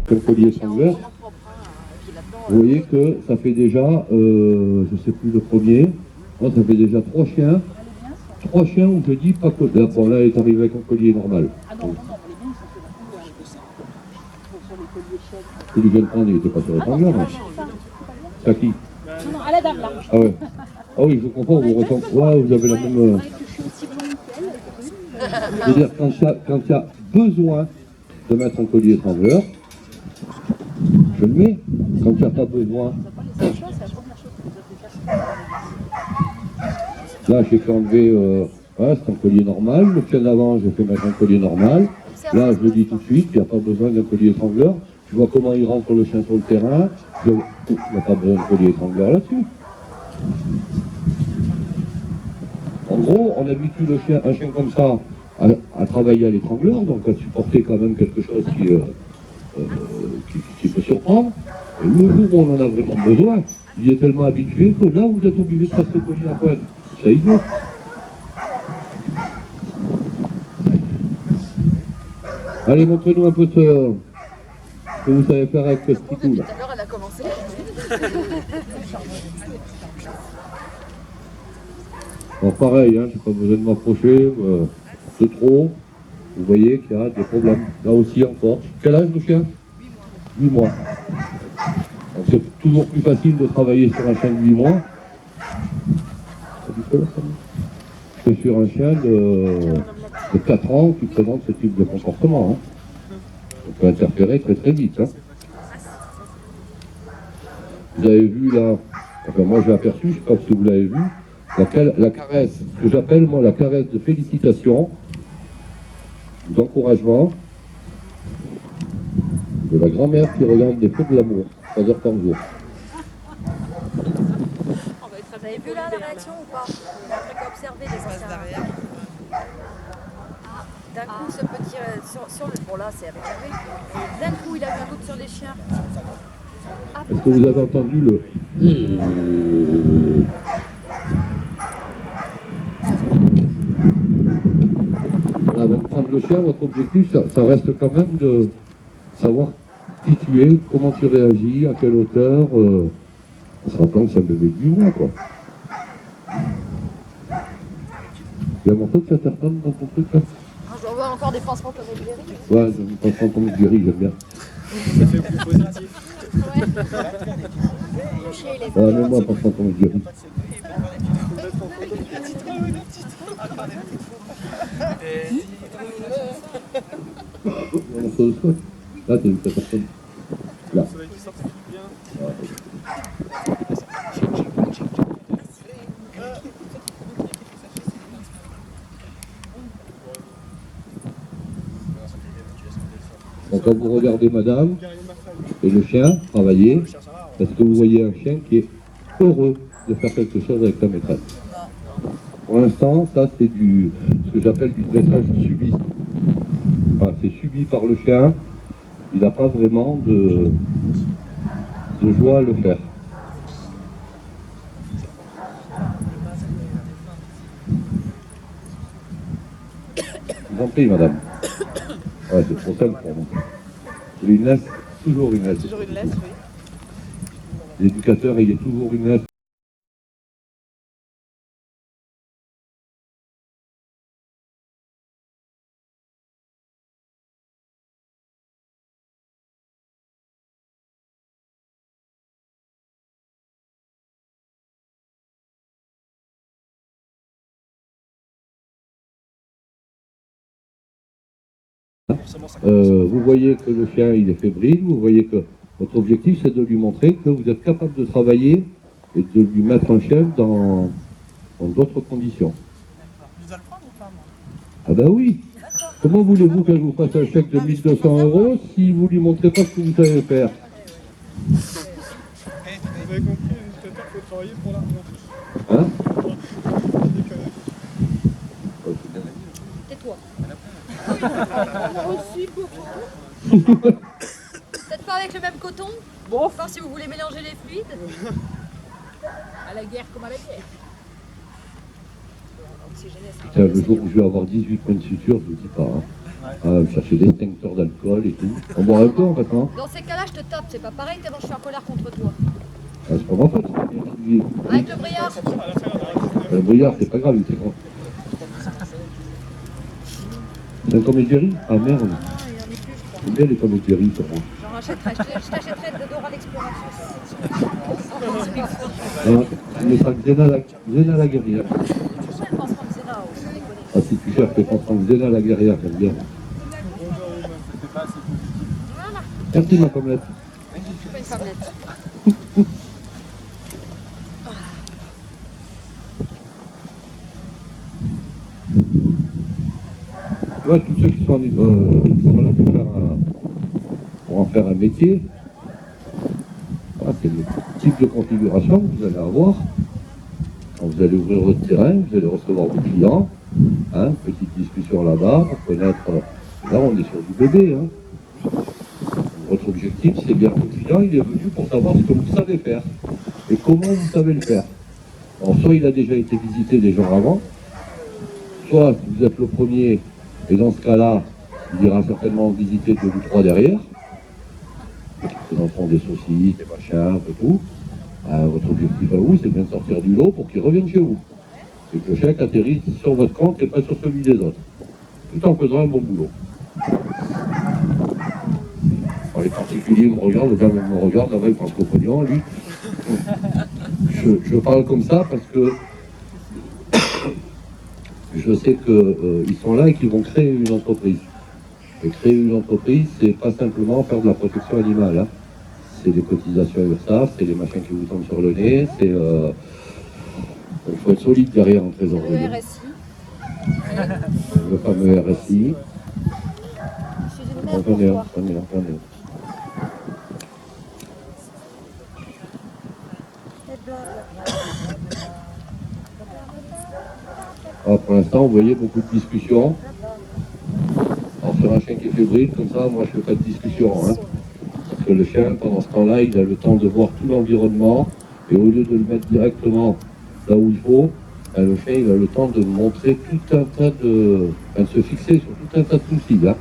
Le collier étrangleur, vous voyez que ça fait déjà, je ne sais plus le premier, moi, ça fait déjà 3 chiens. 3 chiens où je dis pas que. Là, bon, là, il est arrivé avec un collier normal. Celui que je viens de prendre, il n'était pas sur l'étrangleur. Hein. C'est à qui? Non, à la dame là. Ah ouais. Ah oui, je comprends, vous ressemblez. Ouais, vous avez la même. Je veux dire, quand il y a besoin de mettre un collier étrangleur, je le mets. Quand il n'y a pas besoin. Là, j'ai fait enlever. Ouais, c'est un collier normal. Le chien d'avant, j'ai fait mettre un collier normal. Là, je le dis tout de suite, il n'y a pas besoin d'un collier étrangleur. Tu vois comment il rentre le chien sur le terrain. Il n'y a pas besoin d'un collier étrangleur là-dessus. En gros, on habitue un chien comme ça à travailler à l'étrangleur, donc à supporter quand même quelque chose qui peut surprendre. Et le jour où on en a vraiment besoin, il est tellement habitué que là, vous êtes obligé de passer le collier à pointe. C'est idiot. Allez, montrez-nous un peu ce que vous savez faire avec ce petit coup là. Tout à l'heure, elle a commencé. Bon, pareil, hein, j'ai pas besoin de m'approcher de trop. Vous voyez qu'il y a des problèmes. Là aussi encore. Quel âge le chien? 8 mois. Donc c'est toujours plus facile de travailler sur un chien de 8 mois que sur un chien de 4 ans qui présente ce type de comportement. Hein. On peut interférer très très vite. Hein. Vous avez vu là, enfin moi j'ai aperçu, je ne sais pas si vous l'avez vu, la caresse, ce que j'appelle moi la caresse de félicitation, d'encouragement, de la grand-mère qui regarde les feux de l'amour, 3 heures par jour. Vous avez vu là la réaction ou pas? Il a fait qu'observer les anciens. D'un coup, ce petit. Sur le. Bon, là, c'est avec Hervé. Et d'un coup, il a eu un doute sur les chiens. Est-ce que vous avez entendu le. Avant de prendre le chien, votre objectif, ça reste quand même de savoir qui tu es, comment tu réagis, à quelle hauteur. On se rappelant que c'est un bébé de 8 mois, quoi. Il y a mon truc, ça t'attend dans ton truc, là? Je dois avoir encore des pansements comme Jerry. Ouais, je me prends comme Jerry, j'aime bien. Ça fait plus positif. Ouais. Le chien, il est. Ouais, même moi, pas comme Jerry. Là, t'es une personne. Là. Donc, quand vous regardez madame et le chien travailler, est-ce que vous voyez un chien qui est heureux de faire quelque chose avec sa maîtresse? Pour l'instant, ça c'est ce que j'appelle du dressage subi. Enfin, c'est subi par le chien, il n'a pas vraiment de joie à le faire. Je vous en prie, madame. Ouais, c'est trop simple pour moi. Une laisse, toujours une laisse. Toujours une laisse, oui. L'éducateur, il est toujours une laisse. Vous voyez que le chien il est fébrile, vous voyez que votre objectif c'est de lui montrer que vous êtes capable de travailler et de lui mettre un chien dans d'autres conditions. Je dois le prendre ou pas, moi? Ah ben oui. Comment voulez-vous qu'elle vous fasse un chèque de 1200 € si vous lui montrez pas ce que vous savez faire? Vous avez compris, l'éducateur faut travailler pour l'argent. Hein? Tais-toi. Aussi beaucoup. Peut-être pas avec le même coton. Bon, Voir si vous voulez mélanger les fluides. à la guerre comme à la guerre. Oxygéné, ça. Putain, le jour où je vais avoir 18 points de suture, je vous dis pas. Hein. chercher l'extincteur d'alcool et tout. On boit un peu en fait, non? Dans ces cas-là, je te tape, c'est pas pareil, tellement je suis en colère contre toi. Ah, c'est pas ma faute. Avec le brillard. Le brouillard, c'est pas grave, il était grand. C'est un Tom et Jerry? Ah merde. Il en est plus, je crois. C'est bien les Tom et Jerry, ça va. J'en rachèterai, je t'achèterai de Dora l'Exploratrice. Tu mettras Xena la guerrière. Pourquoi elle pense comme Zéna, sans déconner? Ah, si tu cherches, tu prends Xena la guerrière, j'aime bien. Voilà, Merci ma pommette. je suis pas une femmelette. Tu vois, tous ceux qui sont là pour en faire un métier, voilà, c'est le type de configuration que vous allez avoir. Quand vous allez ouvrir votre terrain, vous allez recevoir vos clients, hein, petite discussion là-bas pour connaître. Là, on est sur du bébé. Hein. Votre objectif, c'est bien que le client, il est venu pour savoir ce que vous savez faire et comment vous savez le faire. Alors, soit il a déjà été visité des gens avant, soit si vous êtes le premier, et dans ce cas-là, il ira certainement visiter 2 ou 3 derrière. Les enfants des saucisses, des machins, et tout. Votre objectif à vous, c'est bien de sortir du lot pour qu'ils reviennent chez vous. Et que le chèque atterrisse sur votre compte et pas sur celui des autres. Tout en faisant un bon boulot. Alors, les particuliers me regardent, le gars me regarde, là-bas il pense qu'au pognon, lui. Je parle comme ça parce que je sais qu'ils sont là et qu'ils vont créer une entreprise. Et créer une entreprise, c'est pas simplement faire de la protection animale. Hein. C'est des cotisations URSSAF, c'est des machins qui vous tombent sur le nez, c'est... il faut être solide derrière en trésorerie. Le RSI. Le fameux RSI. Je suis une merde pour toi. Attendez. Alors, pour l'instant, vous voyez beaucoup de discussions. Alors, sur un chien qui est fébrile, comme ça, moi, je ne fais pas de discussion. Hein. Parce que le chien, pendant ce temps-là, il a le temps de voir tout l'environnement. Et au lieu de le mettre directement là où il faut, le chien, il a le temps de montrer tout un tas de... de se fixer sur tout un tas de soucis. Hein.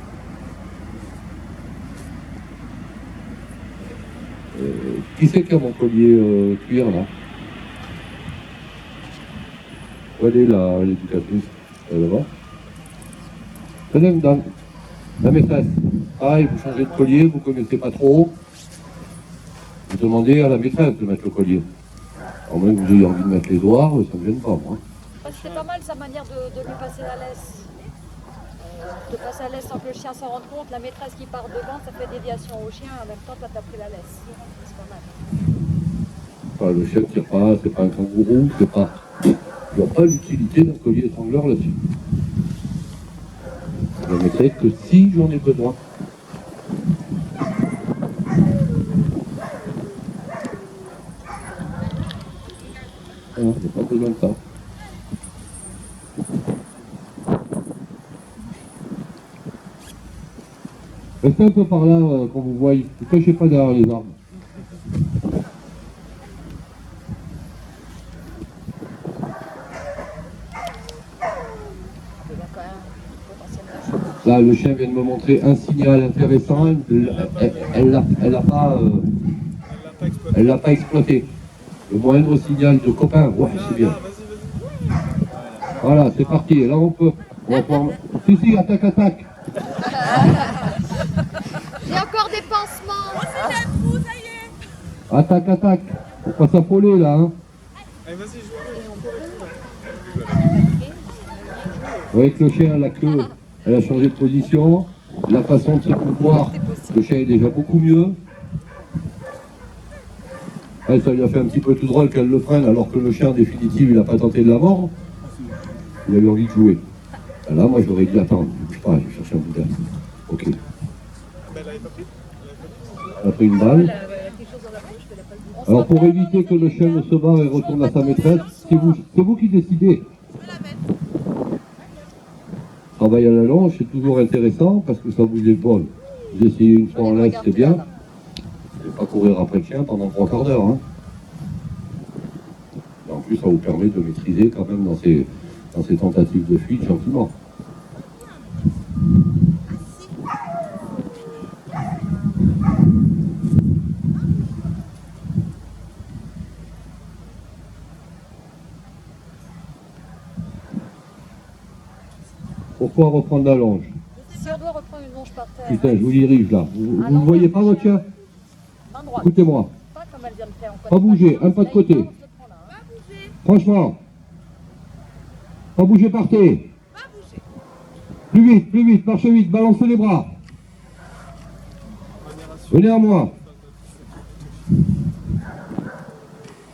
Qui c'est qui a mon collier cuir, là? Où elle est, l'éducatrice? Là-bas. Tenez, madame. La maîtresse. Ah, vous changez de collier, vous ne connaissez pas trop. Vous demandez à la maîtresse de mettre le collier. À moins que vous ayez envie de mettre les doigts, ça ne me gêne pas, moi. C'est pas mal sa manière de lui passer la laisse. De passer la laisse sans que le chien s'en rende compte. La maîtresse qui part devant, ça fait déviation au chien. En même temps, toi, t'as pris la laisse. C'est pas mal. Enfin, le chien ne tire pas, c'est pas un kangourou, c'est pas... Il n'y a pas l'utilité d'un collier étrangleur là-dessus. Je ne le mettrai que si j'en ai besoin. Non, j'ai pas besoin de ça. Restez un peu par là quand vous voyez. Ne cachez pas derrière les arbres. Là, le chien vient de me montrer un signal intéressant. Elle l'a pas exploité. Le moindre signal de copain, ouais, c'est bien. Voilà, c'est parti. Et là, on va pouvoir... Si, attaque. J'ai encore des pansements. Attaque. Faut pas s'affoler, là. Hein. Allez, vas-y, Vous voyez que le chien a la queue. Elle a changé de position. La façon de se pouvoir, le chien est déjà beaucoup mieux. Elle, ça lui a fait un petit peu tout drôle qu'elle le freine, alors que le chien, en définitive, il n'a pas tenté de la mordre. Il a eu envie de jouer. Et là, moi, j'aurais dit, attends, ne bouge pas, je vais chercher un boudin. Ok. Elle avait pas pris. Elle a pris une balle. Alors, pour éviter que le chien ne se barre et retourne à sa maîtresse, c'est vous qui décidez. Travail à la longe, c'est toujours intéressant parce que ça vous épaule. Vous essayez une fois en laisse, c'est bien. Vous ne pas courir après le chien pendant 3 quarts d'heure. Hein. Et en plus, ça vous permet de maîtriser quand même dans ces tentatives de fuite gentiment. pourquoi reprendre la longe? Si on doit reprendre une longe par terre, Putain, je vous dirige là. Vous ne voyez pas votre chien? main droite, Écoutez-moi. pas comme elle vient de faire. Pas bouger, un pas de côté. Là, il part, on se le prend là, hein. Franchement. Pas bouger, partez. Plus vite, marchez vite, balancez les bras. Venez à moi.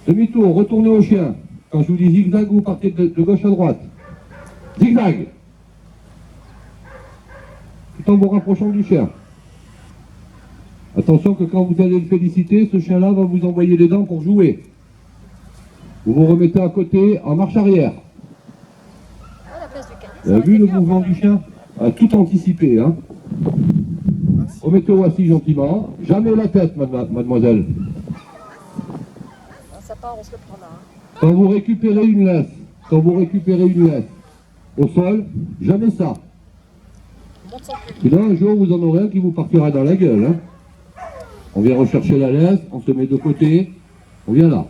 Demi-tour, retournez au chien. Quand je vous dis zigzag, vous partez de gauche à droite. Zigzag. Tout en vous rapprochant du chien. Attention que quand vous allez le féliciter, ce chien-là va vous envoyer les dents pour jouer. Vous vous remettez à côté en marche arrière. Ah, la place du caniche, Vous avez vu le mouvement du chien? A tout anticipé, hein. Remettez-vous assis gentiment. Jamais la tête, mademoiselle. Ah, ça part, on se le prend là, hein. Quand vous récupérez une laisse, au sol, jamais ça. On monte son cul. Sinon, un jour, vous en aurez un qui vous partira dans la gueule, hein. On vient rechercher la laisse, on se met de côté, on vient là.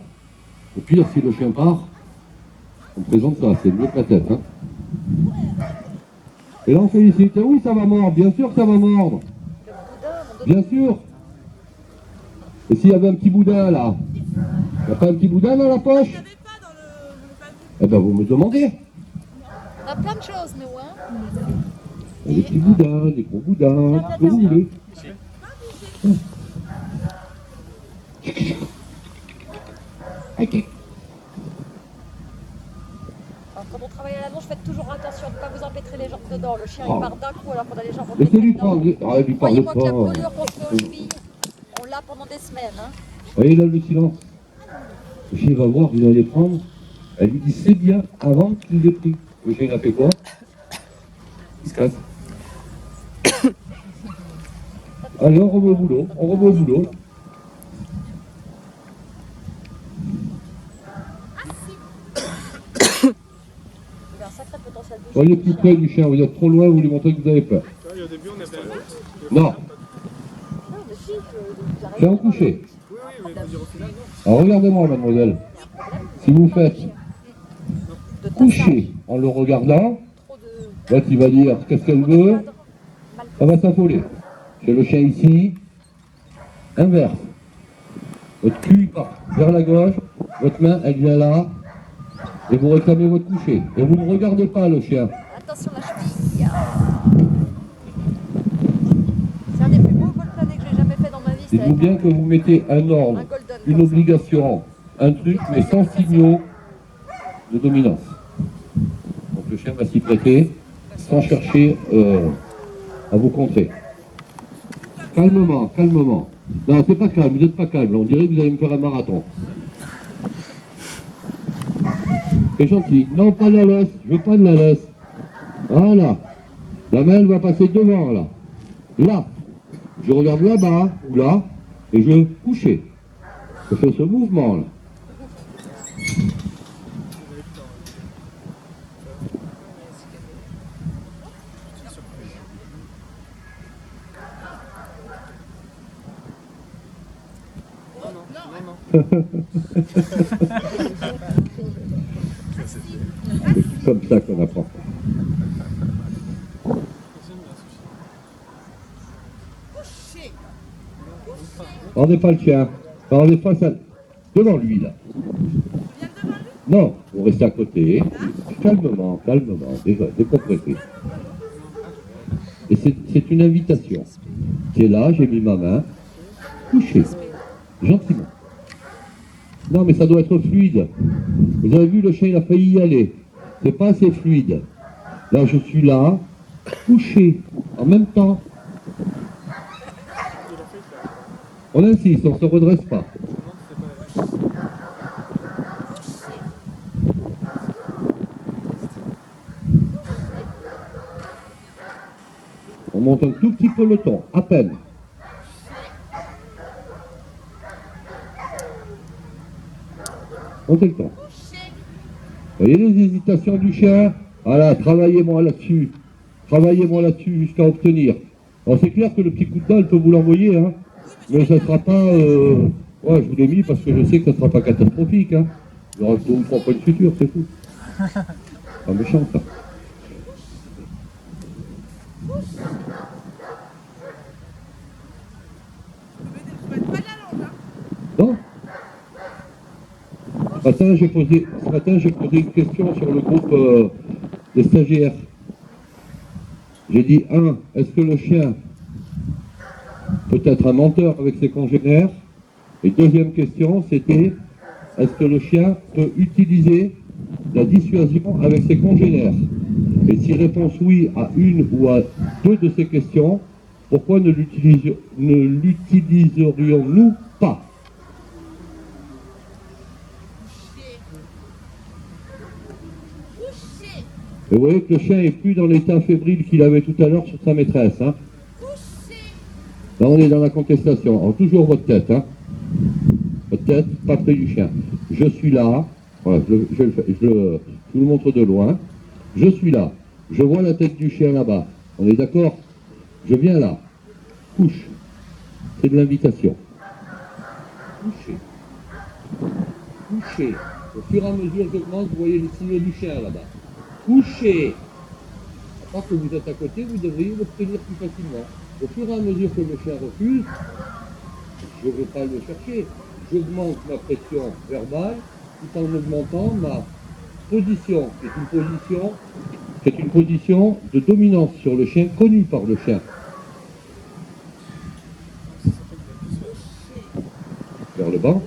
Au pire, si le chien part, on présente ça, c'est mieux que la tête, hein. Et là, on félicite. Oui, ça va mordre, bien sûr que ça va mordre. Le boudin, mon dos. Bien sûr. Et s'il y avait un petit boudin là? Il n'y a pas un petit boudin dans la poche? Vous n'avez pas dans le. Eh ben vous me demandez. On a plein de choses, nous, hein. Il y a des petits boudins, des gros boudins, ce que vous voulez. Ok. Alors, quand on travaille à la longe, faites toujours attention de ne pas vous empêtrer les jambes dedans. Le chien, Oh. il part d'un coup alors qu'on a les jambes Laissez-lui dedans. prendre. Ah, lui parle Croyez-moi que la pas. brûlure qu'on se fait aux chevilles, on l'a pendant des semaines, hein. Voyez là le silence. Le chien va voir, il va les prendre. Elle lui dit c'est bien avant qu'il les pris. Le chien il a fait quoi? Il se casse. Allez, on remet au boulot, Il y a un sacré potentiel de Soyez chien. plus près du chien, vous êtes trop loin, vous lui montrez que vous avez peur. Tu vois, et au début, on avait un autre. Non, Non, mais si, vous arrivez chien en à couché. Oui, oui, mais je veux dire, au final, non. Alors regardez-moi mademoiselle, si vous faites de coucher en le regardant, trop de l'autre il va dire qu'est-ce qu'elle veut, cadre, mal ça va s'affoler. Chez le chien ici, inverse. Votre cul part vers la gauche, votre main elle vient là, et vous réclamez votre coucher. Et vous ne regardez pas le chien. Attention la cheville. C'est un des plus beaux vols planés que j'ai jamais fait dans ma vie. Dites-vous bien que vous mettez un ordre, Un golden une comme ça. obligation, un truc, mais sans signaux de dominance. Donc le chien va s'y prêter sans chercher à vous contrer. Calmement, calmement. Non, c'est pas calme, vous n'êtes pas calme. On dirait que vous allez me faire un marathon. C'est gentil. Non, pas de la laisse. Je veux pas de la laisse. Voilà. La main, elle va passer devant, là. Là. Je regarde là-bas, ou là, et je vais coucher. Je fais ce mouvement, là. C'est comme ça qu'on apprend. Rendez pas le chien. Rendez face à... devant lui, là. Non, vous restez à côté. Calmement, calmement. Décompressez. Et c'est une invitation. C'est là, j'ai mis ma main. Couchez. Gentiment. Non, mais ça doit être fluide. Vous avez vu, le chien, il a failli y aller. C'est pas assez fluide. Là, je suis là, couché, en même temps. On insiste, on ne se redresse pas. On monte un tout petit peu le ton, à peine. Montez le ton. Vous voyez les hésitations du chien? Voilà, travaillez-moi là-dessus. Travaillez-moi là-dessus jusqu'à obtenir. Alors c'est clair que le petit coup de dalle peut vous l'envoyer, hein. Mais ça ne sera pas... Ouais, je vous l'ai mis parce que je sais que ça ne sera pas catastrophique, hein. Il y aura 2 ou 3 points de suture, c'est tout. Pas méchant, ça. Ce matin, j'ai posé une question sur le groupe des stagiaires. J'ai dit, est-ce que le chien peut être un menteur avec ses congénères? Et deuxième question, c'était, est-ce que le chien peut utiliser la dissuasion avec ses congénères? Et si réponse oui à une ou à deux de ces questions, pourquoi ne l'utiliserions-nous pas? Et vous voyez que le chien n'est plus dans l'état fébrile qu'il avait tout à l'heure sur sa maîtresse. Hein. Là, on est dans la contestation. Alors, toujours votre tête. Hein. Votre tête, pas près du chien. Je suis là. Voilà, je vous le montre de loin. Je suis là. Je vois la tête du chien là-bas. On est d'accord? Je viens là. Couche. C'est de l'invitation. Couchez. Couchez. Au fur et à mesure que j'augmente, vous voyez les signaux du chien là-bas. Couchez. À part que vous êtes à côté, vous devriez l'obtenir plus facilement. Au fur et à mesure que le chien refuse, je ne vais pas le chercher. J'augmente ma pression verbale tout en augmentant ma position. C'est une position de dominance sur le chien, connue par le chien. Vers le bas.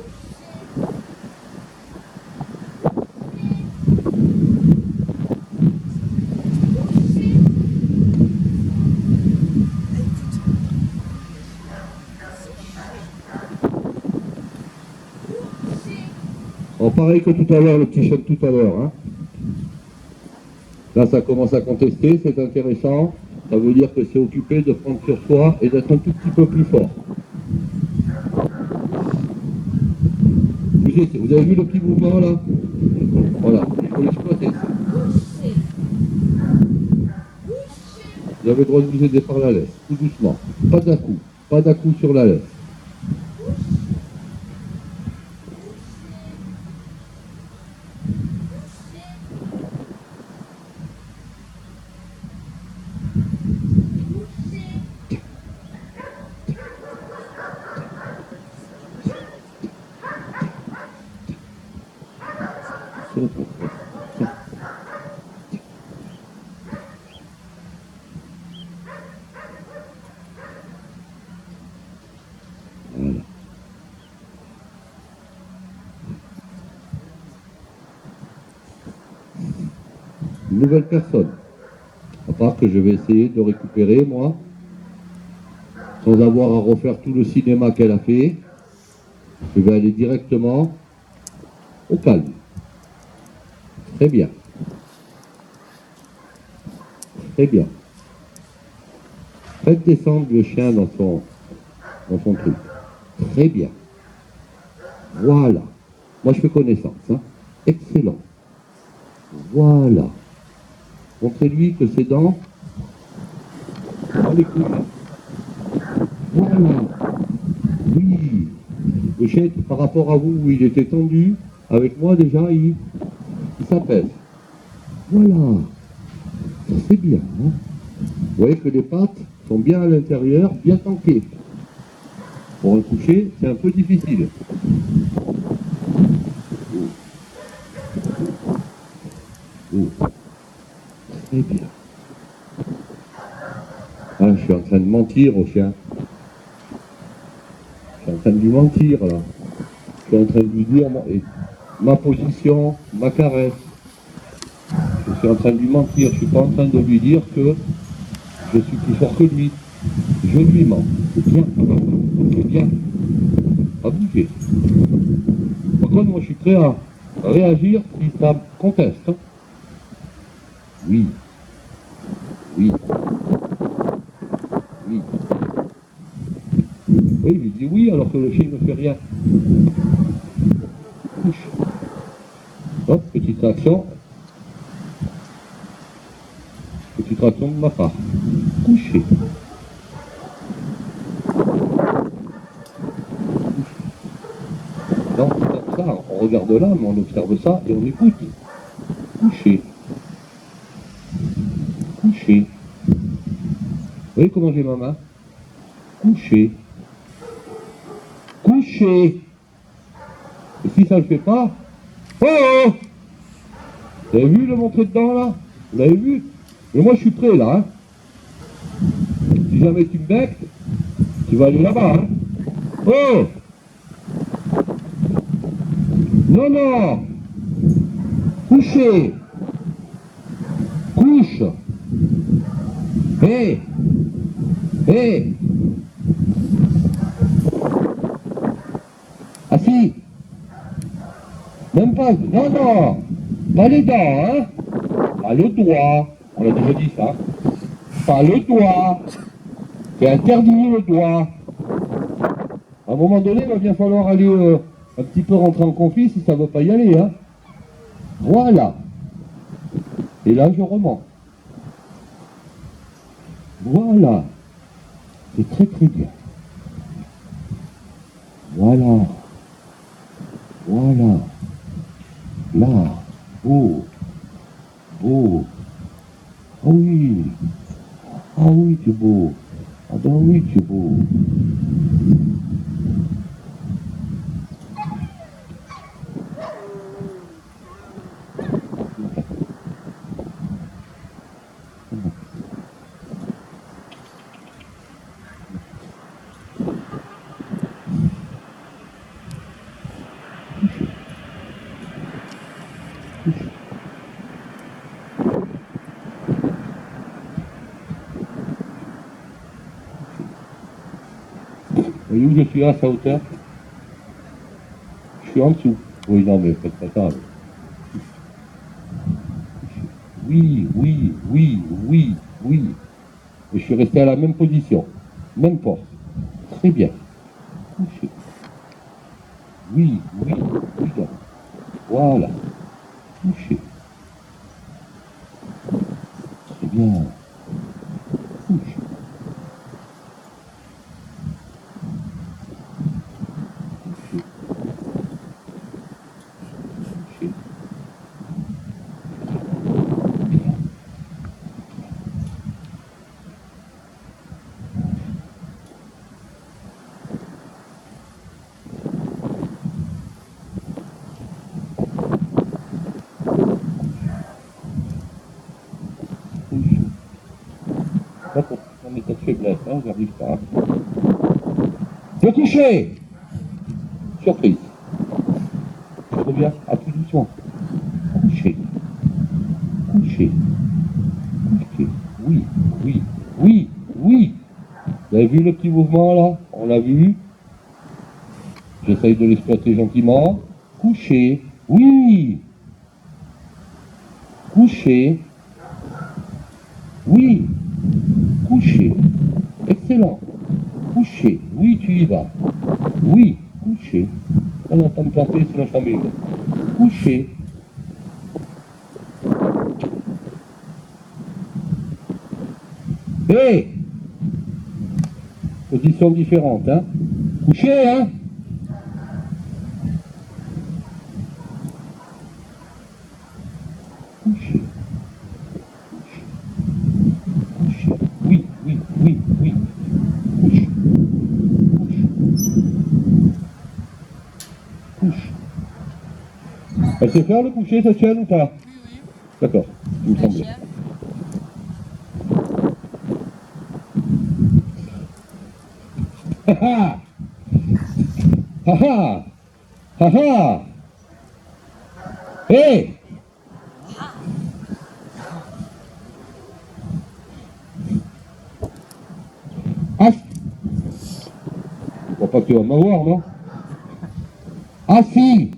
Bon, pareil que tout à l'heure, le petit chien de tout à l'heure. Hein. Là, ça commence à contester, c'est intéressant. Ça veut dire que c'est occupé de prendre sur soi et d'être un tout petit peu plus fort. Vous avez vu le petit mouvement là? Voilà, il faut l'exploiter. Vous avez le droit de vous aider par la laisse, tout doucement. Pas d'à-coup sur la laisse. Voilà. Une nouvelle personne. À part que je vais essayer de récupérer, moi, sans avoir à refaire tout le cinéma qu'elle a fait. Je vais aller directement au calme. Très bien. Très bien. Faites descendre le chien dans son truc. Très bien. Voilà. Moi, je fais connaissance. Hein. Excellent. Voilà. Montrez-lui que ses dents dans les couilles. Voilà. Oui. Le chien, par rapport à vous, où il était tendu, avec moi déjà, il s'apaise. Voilà. Ça, c'est bien. Hein. Vous voyez que les pattes sont bien à l'intérieur, bien tankées. Pour un coucher, c'est un peu difficile. Très bien. Ah, je suis en train de mentir au chien. Je suis en train de lui mentir, là. Je suis en train de lui dire ma position, ma caresse. Je suis en train de lui mentir. Je ne suis pas en train de lui dire que je suis plus fort que lui. Je lui mens. C'est bien. C'est bien. À bouger. Par contre, moi, je suis prêt à réagir si ça conteste. Hein. Oui. Oui. Oui. Oui, il dit oui alors que le chien ne fait rien. Couche. Hop, petite action. Petite action de ma part. Coucher. Donc, comme ça, on regarde là, mais on observe ça et on écoute. Coucher. Coucher. Vous voyez comment j'ai ma main? Coucher. Coucher. Et si ça ne le fait pas, Oh oh! Vous avez vu le montrer dedans là? Vous l'avez vu? Mais moi je suis prêt là. Hein. Si jamais tu me becques, tu vas aller là-bas. Hein. Oh! Non, non! Couchez! Couche! Hé! Hé! Assis! Même pas... Non, non! Pas les dents, hein? Pas le doigt! On a déjà dit ça. Pas le doigt! C'est interdit le doigt! À un moment donné, il va bien falloir aller un petit peu rentrer en conflit si ça ne veut pas y aller, hein? Voilà! Et là, je remonte. Voilà. C'est très très bien. Voilà. Voilà. Là. Beau. Beau. Ah oui. Ah oui, tu es beau. Ah ben oui, tu es beau. Vous voyez où je suis à sa hauteur? Je suis en dessous. Oui, non, mais faites pas ça. Oui, oui, oui, oui, oui. Et je suis resté à la même position. Même force. Très bien. Couché. Oui, oui, oui. Donc. Voilà. Couché. Très bien. Couché. Là, pour mon état de faiblesse, hein, j'arrive pas. Le coucher! Surprise. Je reviens à plus doucement. Coucher. Coucher. Coucher. Oui, oui, oui, oui. Vous avez vu le petit mouvement là? On l'a vu. J'essaye de l'exploiter gentiment. Coucher. Oui. Coucher. Oui. Coucher. Excellent. Coucher. Oui, tu y vas. Oui. Coucher. On entend me planter sur la famille. Coucher. Hé! Position différente, hein? Coucher, hein? Coucher. Coucher. Oui, oui, oui, oui. Couche. Couche. Couche. Elle sait faire le coucher, cette chienne ou pas? Oui. D'accord, il me semblait. Ha ha! Ha ha! Ha ha! Hé! Ah! Je crois pas que tu vas m'avoir, non? Assis!